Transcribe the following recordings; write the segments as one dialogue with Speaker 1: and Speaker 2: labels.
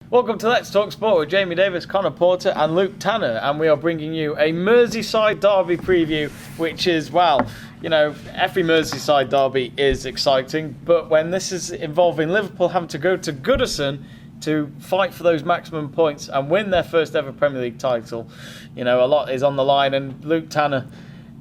Speaker 1: Welcome to Let's Talk Sport with Jamie Davies, Conor Porter and Luke Tanner, and we are bringing you a Merseyside derby preview, which is, well, you know, every Merseyside derby is exciting, but when this is involving Liverpool having to go to Goodison to fight for those maximum points and win their first ever Premier League title, you know, a lot is on the line. And Luke Tanner,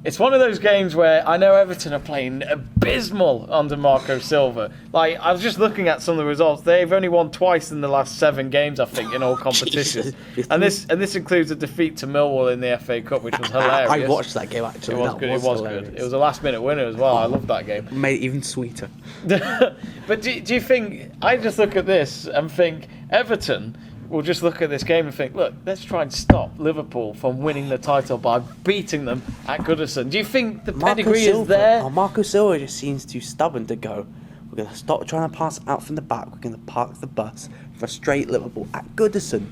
Speaker 1: it's one of those games where I know Everton are playing abysmal under Marco Silva. Like, I was just looking at some of the results. They've only won twice in the last 7 games, I think, in all competitions. and this includes a defeat to Millwall in the FA Cup, which was hilarious.
Speaker 2: I watched that game, actually.
Speaker 1: It was good. It was good. It was a last-minute winner as well. I loved that game.
Speaker 2: Made it even sweeter.
Speaker 1: But do you think... I just look at this and think Everton will just look at this game and think, look, let's try and stop Liverpool from winning the title by beating them at Goodison. Do you think the pedigree is there?
Speaker 2: Marco Silva just seems too stubborn to go, we're going to stop trying to pass out from the back, we're going to park the bus, frustrate Liverpool at Goodison.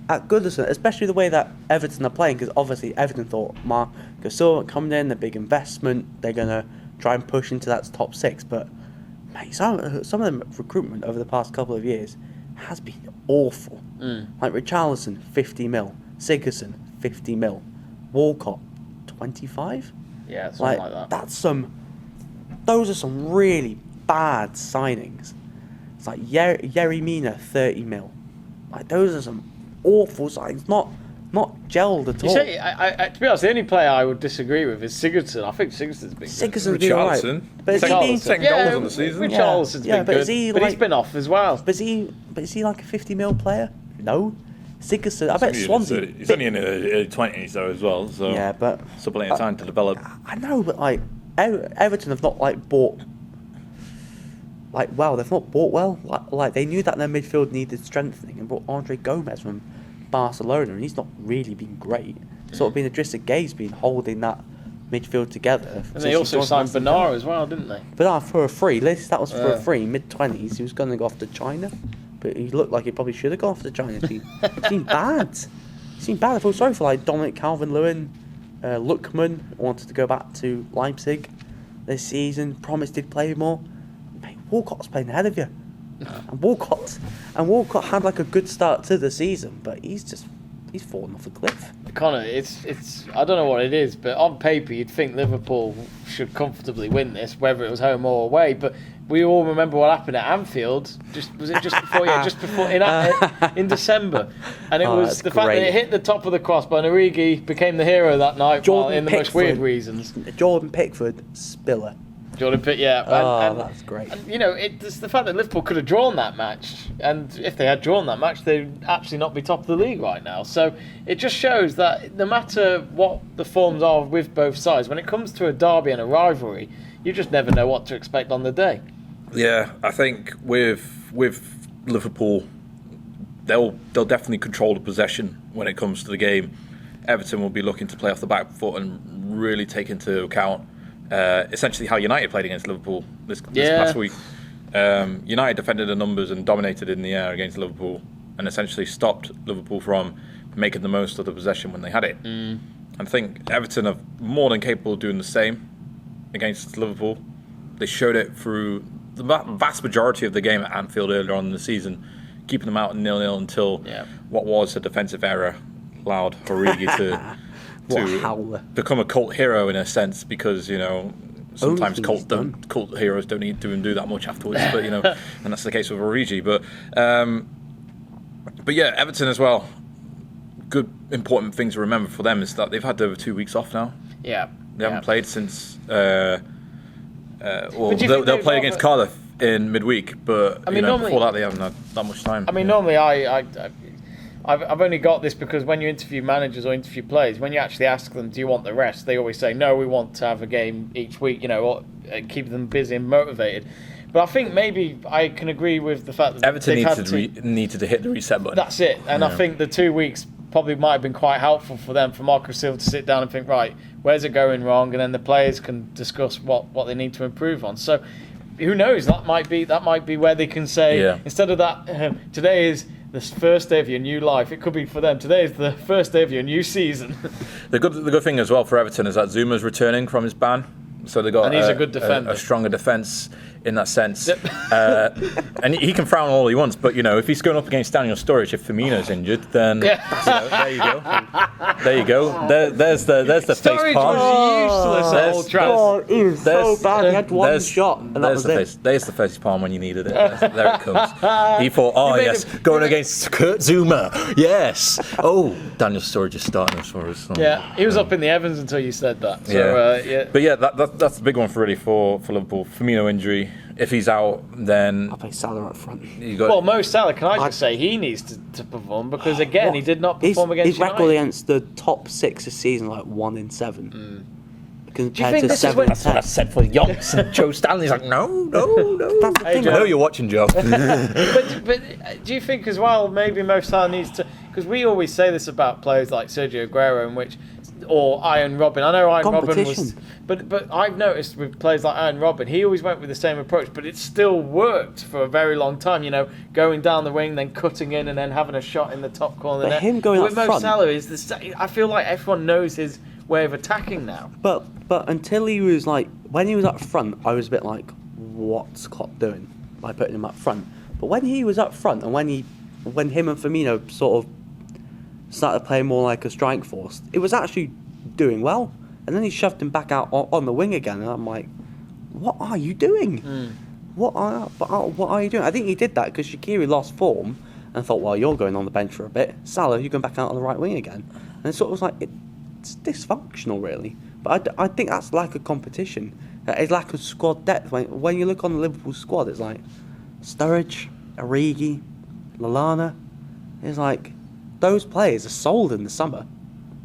Speaker 2: At Goodison, especially the way that Everton are playing, because obviously Everton thought Marco Silva coming in, the big investment, they're going to try and push into that top 6. But mate, some of the recruitment over the past couple of years has been awful. Like Richarlison, 50 mil. Sigurdsson, 50 mil. Walcott, 25?
Speaker 1: Yeah, something like that.
Speaker 2: Those are some really bad signings. It's like Yerry Mina, 30 mil. Like, those are some awful signings. Not gelled at all.
Speaker 1: Say, to be honest, the only player I would disagree with is Sigurdsson. I think Sigurdsson's been
Speaker 2: Sigurdsson's been alright.
Speaker 3: But is he being 10 goals on the season?
Speaker 1: Richarlison's been good, but he's been off as well.
Speaker 2: But is he like a 50 mil player? No. Sigurdsson, I bet Swansea.
Speaker 3: He's only in the early 20s though as well, so
Speaker 2: yeah, but
Speaker 3: still plenty of time to develop.
Speaker 2: I know, but like Everton have not bought well. Like they knew that their midfield needed strengthening and brought Andre Gomez from Barcelona, and he's not really been great. Sort of been Idrissa Gueye's been holding that midfield together.
Speaker 1: And they also signed Bernard as well, didn't they?
Speaker 2: Bernard for a free. That was for a free, mid-20s. He was going to go off to China, but he looked like he probably should have gone off to China. He's been bad. He's been bad. I feel sorry for like Dominic Calvert-Lewin, Lookman wanted to go back to Leipzig this season. Promised he'd play more. Mate, Walcott's playing ahead of you. And Walcott had like a good start to the season, but he's fallen off a cliff.
Speaker 1: Conor, it's I don't know what it is, but on paper you'd think Liverpool should comfortably win this, whether it was home or away. But we all remember what happened at Anfield. Just before in December, and it was the fact that it hit the top of the crossbar. And Origi became the hero that night, in the most weird reasons.
Speaker 2: Jordan Pickford spiller.
Speaker 1: Jordan Pitt, yeah.
Speaker 2: That's great.
Speaker 1: And, you know, it's the fact that Liverpool could have drawn that match, and if they had drawn that match, they'd actually not be top of the league right now. So it just shows that no matter what the forms are with both sides, when it comes to a derby and a rivalry, you just never know what to expect on the day.
Speaker 3: Yeah, I think with Liverpool, they'll definitely control the possession when it comes to the game. Everton will be looking to play off the back foot and really take into account essentially how United played against Liverpool this past week. United defended the numbers and dominated in the air against Liverpool and essentially stopped Liverpool from making the most of the possession when they had it. I think Everton are more than capable of doing the same against Liverpool. They showed it through the vast majority of the game at Anfield earlier on in the season, keeping them out 0-0 until what was a defensive error allowed Origi to become a cult hero in a sense, because, you know, sometimes cult heroes don't need to do that much afterwards, but, you know, and that's the case with Origi. But yeah, Everton as well. Good important thing to remember for them is that they've had over 2 weeks off now.
Speaker 1: Yeah,
Speaker 3: they haven't played since. They'll play against Cardiff in midweek, but I mean, before that they haven't had that much time.
Speaker 1: I mean, normally I've only got this because when you interview managers or interview players, when you actually ask them, do you want the rest? They always say, no, we want to have a game each week, you know, or keep them busy and motivated. But I think maybe I can agree with the fact that
Speaker 3: Everton needed to hit the reset button.
Speaker 1: That's it. And I think the 2 weeks probably might have been quite helpful for them, for Marco Silva to sit down and think, right, where's it going wrong? And then the players can discuss what they need to improve on. So who knows? That might be where they can say, instead of that, today is the first day of your new life. It could be for them. Today is the first day of your new life. It could be for them. Today is the first day of your new life. It could be for them. Today is the first day of your new life. It could be for them. Today is the first day of your new season. The good thing as well for Everton is that they've had over 2 weeks off now.
Speaker 3: The good thing as well for Everton is that Zuma's returning from his ban. So they got
Speaker 1: And he's a good defender.
Speaker 3: a stronger defence in that sense. And he can frown all he wants, but if he's going up against Daniel Sturridge, if Firmino's injured, then there you go. There you go. There's the face palm.
Speaker 1: Was useless at Old Trafford.
Speaker 2: Oh, he was so bad. He had one shot, and that was it.
Speaker 3: There's the face palm when you needed it. There it comes. He thought, yes, going against Kurt Zuma. Yes. Oh, Daniel Sturridge is starting us for us.
Speaker 1: Yeah, he was up in the Evans until you said that. So,
Speaker 3: But that's the big one for Liverpool. Firmino injury. If he's out, then
Speaker 2: I'll play Salah up front.
Speaker 1: Well, Mo Salah, can I just say he needs to perform because again he did not perform against United.
Speaker 2: His record against the top 6 this season, like 1 in 7. Compared to
Speaker 1: this is
Speaker 2: 7
Speaker 1: when-
Speaker 2: in
Speaker 3: that's what I
Speaker 2: 10.
Speaker 3: said for Yonks and Joe Stanley's like, no.
Speaker 2: That's the
Speaker 1: Hey,
Speaker 2: thing.
Speaker 1: Joe.
Speaker 3: I know you're watching, Joe.
Speaker 1: But do you think as well maybe Mo Salah needs to, because we always say this about players like Sergio Aguero or Iron Robin. I know Iron Robin was, but I've noticed with players like Iron Robin, he always went with the same approach, but it still worked for a very long time. Going down the wing, then cutting in, and then having a shot in the top corner.
Speaker 2: But him going
Speaker 1: with
Speaker 2: up
Speaker 1: Mo
Speaker 2: front-
Speaker 1: Salah I feel like everyone knows his way of attacking now.
Speaker 2: But until he was when he was up front, I was a bit like, what's Klopp doing by putting him up front? But when he was up front and when him and Firmino sort of started playing more like a strike force, it was actually doing well. And then he shoved him back out on the wing again, and I'm like, what are you doing? What are you doing? I think he did that because Shaqiri lost form and thought, well, you're going on the bench for a bit. Salah, you're going back out on the right wing again. And it sort of was like, it's dysfunctional, really. But I think that's lack of competition. It's lack of squad depth. When you look on the Liverpool squad, it's like Sturridge, Origi, Lallana. It's like those players are sold in the summer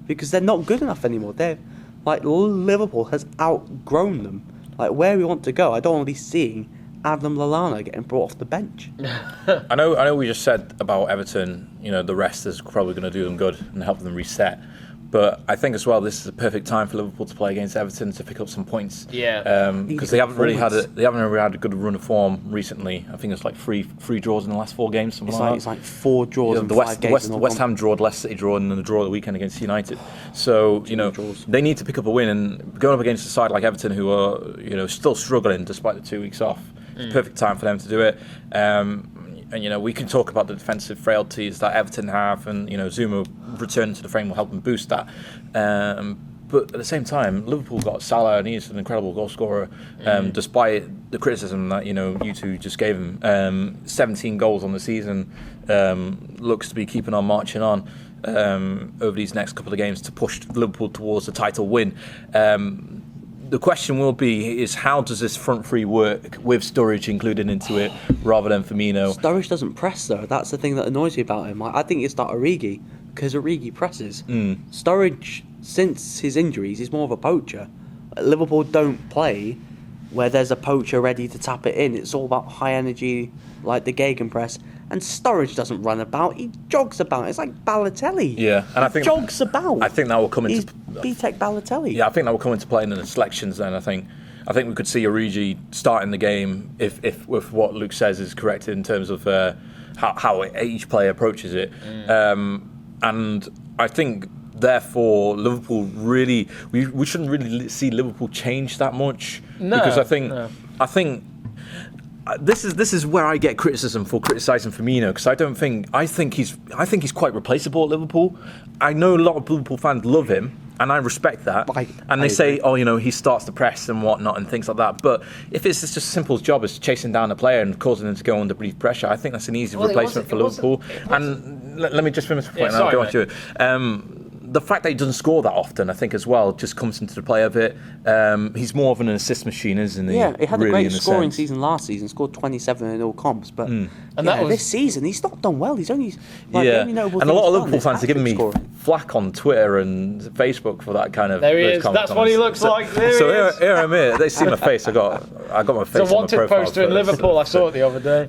Speaker 2: because they're not good enough anymore. They're like Liverpool has outgrown them. Like where we want to go, I don't want to be seeing Adam Lallana getting brought off the bench.
Speaker 3: I know we just said about Everton, the rest is probably going to do them good and help them reset. But I think as well, this is a perfect time for Liverpool to play against Everton to pick up some points.
Speaker 1: Yeah.
Speaker 3: Because they haven't really had a good run of form recently. I think it's like three draws in the last 4 games.
Speaker 2: It's like 4 draws in
Speaker 3: the
Speaker 2: 5 games.
Speaker 3: The West Ham drawed, Leicester City draw, and then the draw of the weekend against United. So they need to pick up a win, and going up against a side like Everton, who are still struggling despite the 2 weeks off, it's a perfect time for them to do it. And we can talk about the defensive frailties that Everton have, and Zuma returning to the frame will help them boost that. But at the same time, Liverpool got Salah, and he's an incredible goal scorer, despite the criticism that you two just gave him. 17 goals on the season, looks to be keeping on marching on over these next couple of games to push Liverpool towards the title win. The question will be is how does this front three work with Sturridge included into it rather than Firmino?
Speaker 2: Sturridge doesn't press though. That's the thing that annoys me about him. I think it's that Origi because Origi presses. Sturridge, since his injuries, he's more of a poacher. Liverpool don't play where there's a poacher ready to tap it in. It's all about high energy, like the gegenpress. And Sturridge doesn't run about; he jogs about. It's like Balotelli.
Speaker 3: Yeah, and I think
Speaker 2: jogs about.
Speaker 3: I think that will come
Speaker 2: He's
Speaker 3: into
Speaker 2: B-Tech Balotelli.
Speaker 3: Yeah, I think that will come into play in the selections. Then I think we could see Origi starting the game if what Luke says is correct in terms of how each player approaches it. And I think therefore Liverpool really we shouldn't really see Liverpool change that much because I think. This is where I get criticism for criticising Firmino because I think he's quite replaceable at Liverpool. I know a lot of Liverpool fans love him, and I respect that. And they say, he starts the press and whatnot and things like that. But if it's just as simple job as chasing down a player and causing them to go under brief pressure, I think that's an easy replacement for Liverpool. And let me just finish the point, and I'll go on to it. The fact that he doesn't score that often, I think, as well, just comes into the play of it. He's more of an assist machine, isn't he?
Speaker 2: Yeah, he had
Speaker 3: really,
Speaker 2: a great scoring season last season. Scored 27 in all comps, but this season he's not done well. He's only
Speaker 3: and a lot of Liverpool fans are giving me flack on Twitter and Facebook for that kind of.
Speaker 1: There he is. That's what he looks like. There he is.
Speaker 3: Here I'm here. They see my face. I got my face.
Speaker 1: It's a wanted poster in Liverpool. I saw it the other day.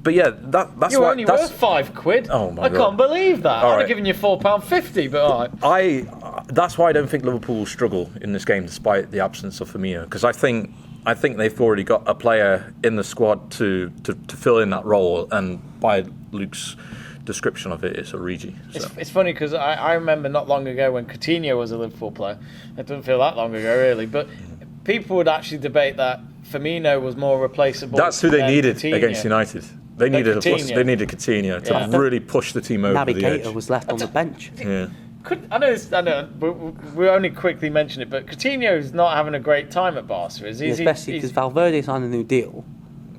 Speaker 3: But yeah, that's
Speaker 1: You're
Speaker 3: why
Speaker 1: only worth £5.
Speaker 3: Oh my God.
Speaker 1: I can't believe that.
Speaker 3: All
Speaker 1: I'd
Speaker 3: right.
Speaker 1: have given you £4.50, but all right.
Speaker 3: That's why I don't think Liverpool will struggle in this game despite the absence of Firmino, because I think they've already got a player in the squad to fill in that role, and by Luke's description of it, it's Origi. So.
Speaker 1: It's funny because I remember not long ago when Coutinho was a Liverpool player. It doesn't feel that long ago really, but people would actually debate that Firmino was more replaceable.
Speaker 4: That's who they
Speaker 1: than
Speaker 4: needed
Speaker 1: Coutinho.
Speaker 4: against United. They needed
Speaker 1: Coutinho.
Speaker 4: They needed Coutinho to
Speaker 1: Yeah.
Speaker 4: really push the team over the
Speaker 2: Navigator
Speaker 4: edge.
Speaker 2: was left on the bench.
Speaker 4: Yeah.
Speaker 1: I know. We only quickly mentioned it, but Coutinho's not having a great time at Barca, is he?
Speaker 2: Especially because Valverde signed a new deal.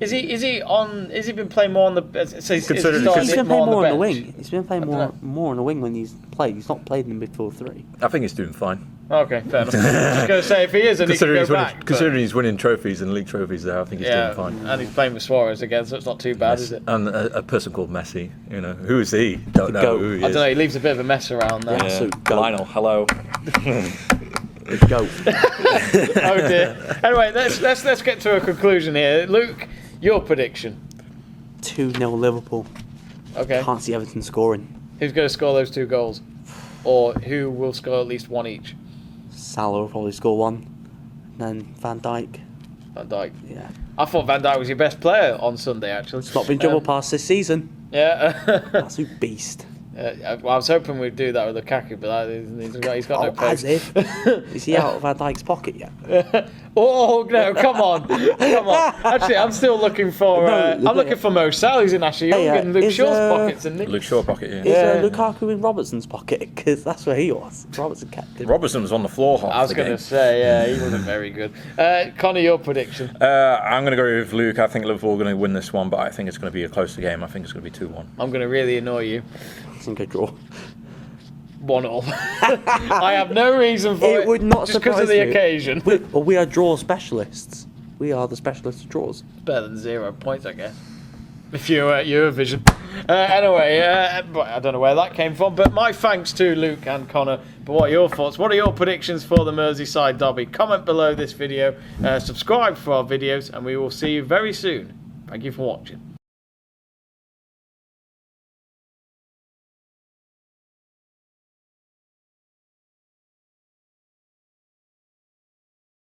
Speaker 1: Is he on? Has he been playing more on the? So he's
Speaker 4: Considering-
Speaker 1: started
Speaker 2: He's been playing more on the
Speaker 1: bench?
Speaker 2: wing. He's been playing
Speaker 1: don't
Speaker 2: more on the wing when he's played. He's not played in the midfield three.
Speaker 4: I think he's doing fine.
Speaker 1: Okay, fair enough. I was going to say if he is, then he can go back. but-
Speaker 4: Considering he's winning trophies and league trophies there, I think he's
Speaker 1: yeah,
Speaker 4: doing fine.
Speaker 1: and he's playing with Suarez again, so it's not too bad, is it?
Speaker 4: And a person called Messi, who is he? Don't know
Speaker 2: goat.
Speaker 4: who he is.
Speaker 1: I don't know. He leaves a bit of a mess around there.
Speaker 4: Yeah.
Speaker 2: Absolute goat.
Speaker 3: Lionel, hello.
Speaker 2: The goat.
Speaker 1: Oh dear. Anyway, let's get to a conclusion here. Luke, your prediction.
Speaker 2: 2-0 Liverpool.
Speaker 1: Okay.
Speaker 2: Can't see Everton scoring.
Speaker 1: Who's going to score those 2 goals, or who will score at least 1 each?
Speaker 2: Salah will probably score 1. Then Van Dijk.
Speaker 1: Van Dijk.
Speaker 2: Yeah.
Speaker 1: I thought Van Dijk was your best player on Sunday, actually.
Speaker 2: It's not been double pass this season.
Speaker 1: Yeah.
Speaker 2: Absolute beast.
Speaker 1: Well, I was hoping we'd do that with Lukaku, but he's got no
Speaker 2: As
Speaker 1: pace.
Speaker 2: if. Is he out of Van Dijk's pocket yet?
Speaker 1: Oh no! Come on, come on. Actually, I'm still looking for. I'm looking for Mo Salah. He's in Ashley Young
Speaker 2: Hey,
Speaker 1: and Luke
Speaker 2: is,
Speaker 1: Shaw's pockets, isn't he?
Speaker 3: Luke Shaw pocket, yeah.
Speaker 2: Is
Speaker 1: Yeah.
Speaker 2: Lukaku in Robertson's pocket? Because that's where he was. Robertson kept him.
Speaker 3: Robertson was on the floor half
Speaker 1: I was
Speaker 3: the
Speaker 1: going
Speaker 3: game.
Speaker 1: to say, yeah, he wasn't very good. Connor, your prediction?
Speaker 3: I'm going to go with Luke. I think Liverpool are going to win this one, but I think it's going to be a closer game. I think it's going to be 2-1.
Speaker 1: I'm going to really annoy you.
Speaker 2: I think I draw.
Speaker 1: 1-1. I have no reason for it.
Speaker 2: It would not
Speaker 1: just because
Speaker 2: surprise
Speaker 1: of the
Speaker 2: me.
Speaker 1: occasion.
Speaker 2: We are draw specialists. We are the specialists of draws.
Speaker 1: Better than 0 points, I guess. If you're at Eurovision. Anyway, I don't know where that came from, but my thanks to Luke and Connor. But what are your thoughts? What are your predictions for the Merseyside derby? Comment below this video, subscribe for our videos, and we will see you very soon. Thank you for watching.